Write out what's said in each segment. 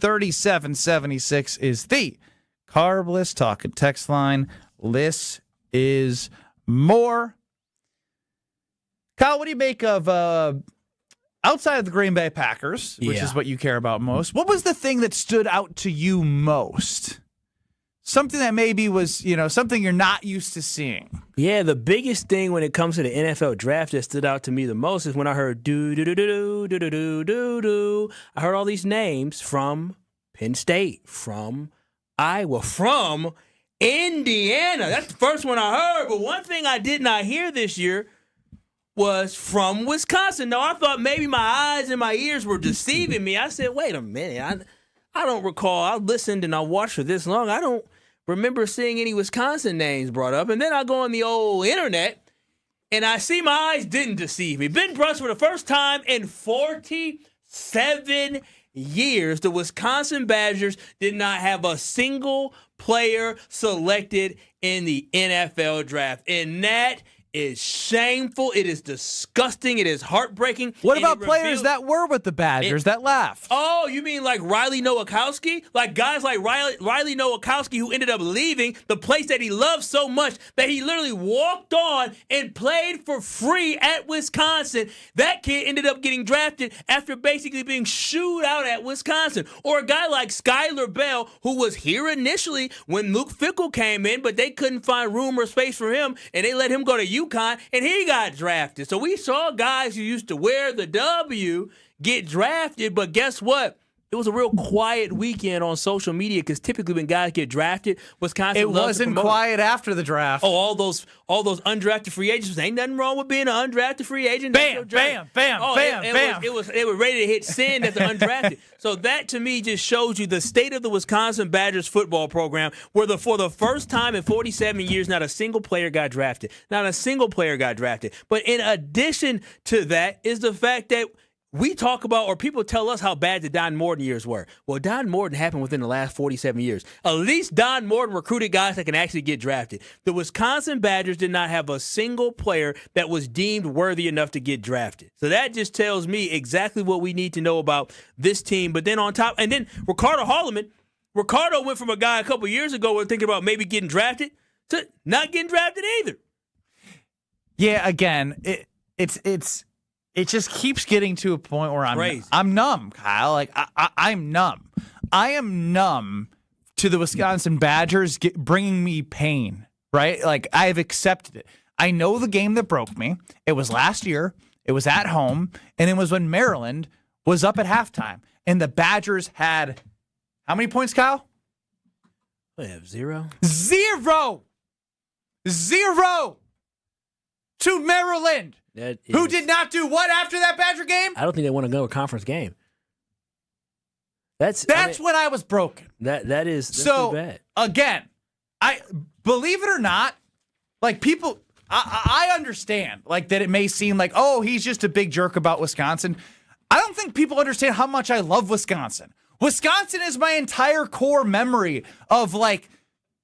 3776 is the Carbless Talk and Text line. Less is more. Kyle, what do you make of outside of the Green Bay Packers, which is what you care about most? What was the thing that stood out to you most? Something that maybe was, something you're not used to seeing. Yeah, the biggest thing when it comes to the NFL draft that stood out to me the most is when I heard do-do-do-do-do-do-do-do-do. I heard all these names from Penn State, from Iowa, from Indiana. That's the first one I heard. But one thing I did not hear this year was from Wisconsin. Now, I thought maybe my eyes and my ears were deceiving me. I said, wait a minute. I don't recall. I listened and I watched for this long. I don't remember seeing any Wisconsin names brought up. And then I go on the old internet, and I see my eyes didn't deceive me. Ben Brust, for the first time in 47 years, the Wisconsin Badgers did not have a single player selected in the NFL draft. And that is shameful. It is disgusting. It is heartbreaking. What about players that were with the Badgers that left? Oh, you mean like Riley Nowakowski? Like guys like Riley Nowakowski, who ended up leaving the place that he loved so much that he literally walked on and played for free at Wisconsin. That kid ended up getting drafted after basically being shooed out at Wisconsin. Or a guy like Skylar Bell, who was here initially when Luke Fickell came in, but they couldn't find room or space for him, and they let him go to UConn, and he got drafted. So we saw guys who used to wear the W get drafted, but guess what? It was a real quiet weekend on social media because typically when guys get drafted, Wisconsin it wasn't quiet after the draft. Oh, all those undrafted free agents. Ain't nothing wrong with being an undrafted free agent. Bam, bam, bam, bam, bam. They were ready to hit send at the undrafted. So that to me just shows you the state of the Wisconsin Badgers football program, where for the first time in 47 years, not a single player got drafted. Not a single player got drafted. But in addition to that is the fact that we talk about, or people tell us how bad the Don Morton years were. Well, Don Morton happened within the last 47 years. At least Don Morton recruited guys that can actually get drafted. The Wisconsin Badgers did not have a single player that was deemed worthy enough to get drafted. So that just tells me exactly what we need to know about this team. But then on top, and then Ricardo went from a guy a couple years ago we're thinking about maybe getting drafted to not getting drafted either. Yeah, again, it just keeps getting to a point where I'm numb, Kyle. Like I'm numb. I am numb to the Wisconsin Badgers bringing me pain, right? Like I have accepted it. I know the game that broke me. It was last year. It was at home, and it was when Maryland was up at halftime, and the Badgers had how many points, Kyle? They have zero. Zero to Maryland. Who did not do what after that Badger game? I don't think they want to go to a conference game. That's when I was broken. That's so too bad. Again, I believe it or not, like people, I understand like that it may seem like, oh, he's just a big jerk about Wisconsin. I don't think people understand how much I love Wisconsin. Wisconsin is my entire core memory of like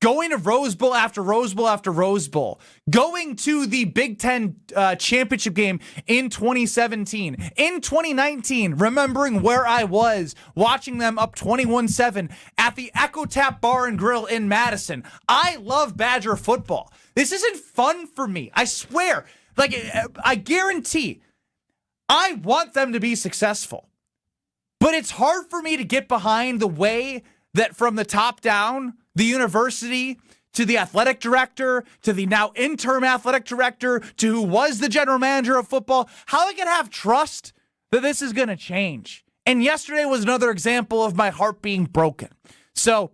going to Rose Bowl after Rose Bowl after Rose Bowl, going to the Big Ten championship game in 2017, in 2019, remembering where I was watching them up 21-7 at the Echo Tap Bar and Grill in Madison. I love Badger football. This isn't fun for me. I swear. Like, I guarantee I want them to be successful. But it's hard for me to get behind the way that from the top down, the university, to the athletic director, to the now interim athletic director, to who was the general manager of football, how I can have trust that this is going to change. And yesterday was another example of my heart being broken. So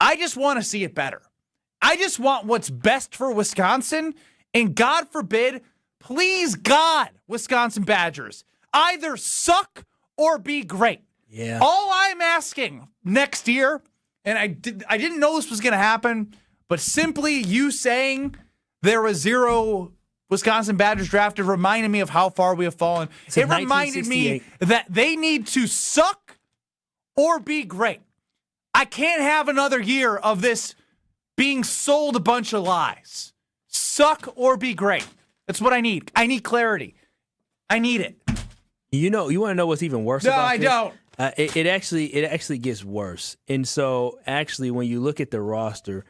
I just want to see it better. I just want what's best for Wisconsin. And God forbid, please God, Wisconsin Badgers, either suck or be great. Yeah. All I'm asking next year, and I didn't know this was going to happen, but simply you saying there was zero Wisconsin Badgers drafted reminded me of how far we have fallen. It reminded me that they need to suck or be great. I can't have another year of this being sold a bunch of lies. Suck or be great. That's what I need. I need clarity. I need it. You want to know what's even worse about this? No, I don't. It actually gets worse. And so, actually, when you look at the roster,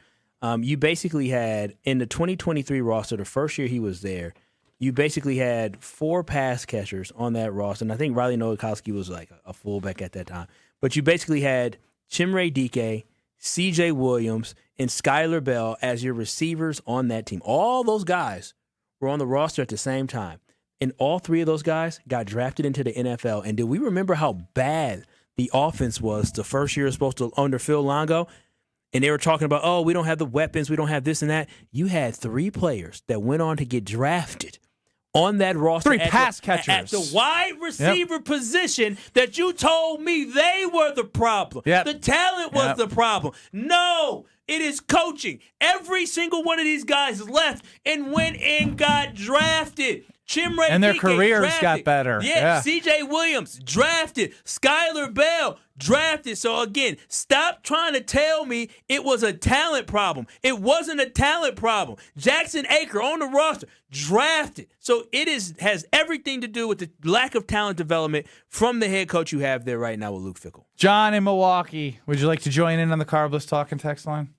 you basically had in the 2023 roster, the first year he was there, you basically had 4 pass catchers on that roster. And I think Riley Nowakowski was like a fullback at that time. But you basically had Chimere Dike, C.J. Williams, and Skylar Bell as your receivers on that team. All those guys were on the roster at the same time. And all 3 of those guys got drafted into the NFL. And do we remember how bad the offense was the first year supposed to under Phil Longo? And they were talking about, oh, we don't have the weapons, we don't have this and that. You had 3 players that went on to get drafted on that roster. 3 pass catchers. At the wide receiver position that you told me they were the problem. Yep. The talent was the problem. No, it is coaching. Every single one of these guys left and went and got drafted. Chimere and their Dike careers drafted. got better. Yeah, C.J. Williams drafted. Skylar Bell drafted. So again, stop trying to tell me it was a talent problem. It wasn't a talent problem. Jackson Aker on the roster drafted. So it has everything to do with the lack of talent development from the head coach you have there right now with Luke Fickell. John in Milwaukee, would you like to join in on the Carbless Talking text line?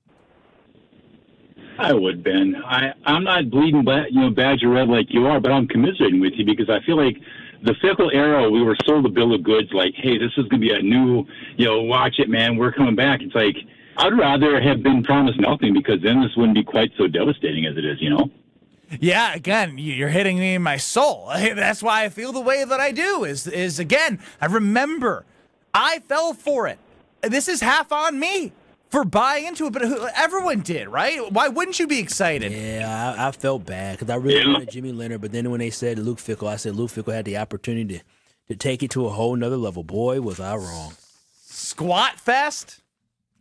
I would, Ben. I'm not bleeding, Badger red like you are, but I'm commiserating with you because I feel like the Fickell era, we were sold a bill of goods like, hey, this is going to be a new, watch it, man, we're coming back. It's like, I'd rather have been promised nothing because then this wouldn't be quite so devastating as it is, Yeah, again, you're hitting me in my soul. That's why I feel the way that I do is again, I remember I fell for it. This is half on me for buying into it, but everyone did, right? Why wouldn't you be excited? Yeah, I felt bad because I really wanted Jimmy Leonard, but then when they said Luke Fickell, I said Luke Fickell had the opportunity to take it to a whole nother level. Boy, was I wrong. Squat Fest?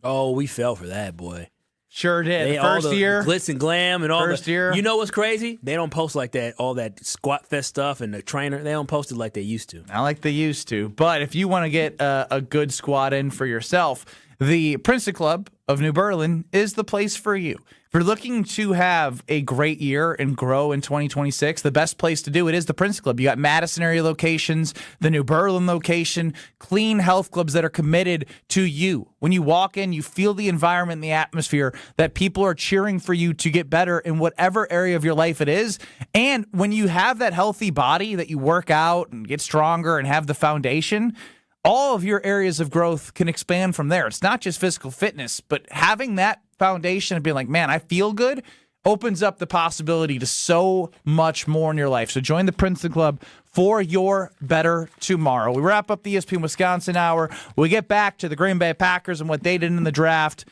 Oh, we fell for that, boy. Sure did. First year. Glitz and glam and all First year. You know what's crazy? They don't post like that, all that Squat Fest stuff and the trainer. They don't post it like they used to. Not like they used to. But if you want to get a good squat in for yourself, the Princeton Club of New Berlin is the place for you. If you're looking to have a great year and grow in 2026, the best place to do it is the Princeton Club. You got Madison area locations, the New Berlin location, clean health clubs that are committed to you. When you walk in, you feel the environment and the atmosphere that people are cheering for you to get better in whatever area of your life it is. And when you have that healthy body that you work out and get stronger and have the foundation, all of your areas of growth can expand from there. It's not just physical fitness, but having that foundation and being like, man, I feel good, opens up the possibility to so much more in your life. So join the Princeton Club for your better tomorrow. We wrap up the ESPN Wisconsin Hour. We get back to the Green Bay Packers and what they did in the draft.